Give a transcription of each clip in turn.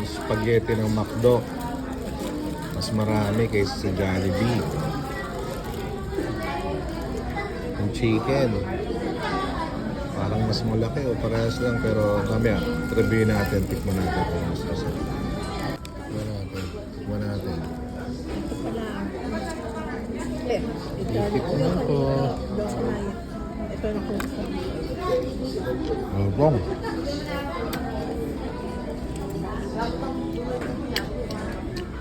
spaghetti ng McDo. Mas marami kaysa sa Jollibee. Yung chicken, parang mas malaki o parehas lang, pero mamaya, review natin, tikman natin kung mas masarap. Tikman natin. Ito pala. Tikman ko. Ito na ko. Bong.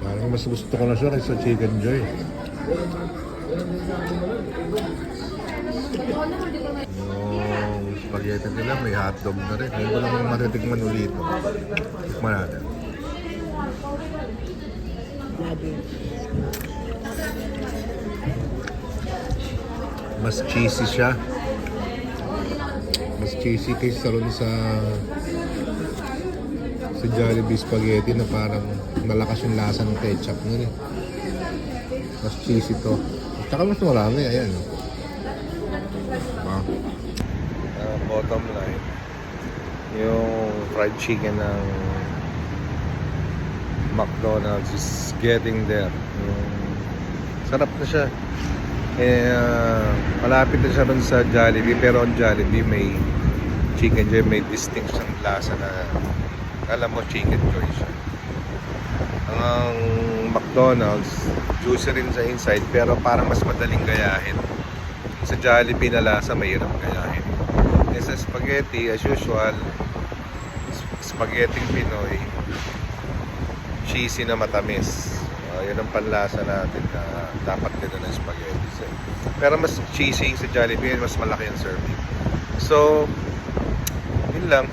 Parang mas gusto ko na siya kaysa Chicken Joy. Yung spaghetti nila may hotdog na rin. Hindi ko lang matitikman ulit. Tikman natin. Mas cheesy siya. Mas cheesy kaysa ron sa Jollibee spaghetti na parang malakas yung lasa ng ketchup nun eh. Mas cheesy to. Tsaka mas marami, ayan. Bottom line, yung fried chicken ng McDonald's is getting there. Sarap na siya. Malapit na siya rin sa Jollibee, pero ang Jollibee may chicken joy, may distinction lasa na alam mo chicken joy siya. Ang McDonald's juicy rin sa inside, pero parang mas madaling gayahin. Sa Jollibee na lasa mahirap gayahin. Sa spaghetti, as usual, spaghetti Pinoy, cheesy na matamis. Yun ang panlasa natin na dapat nila ng spaghetti. Pero mas cheesy sa Jollibee, mas malaki ang serving. So, yun lang.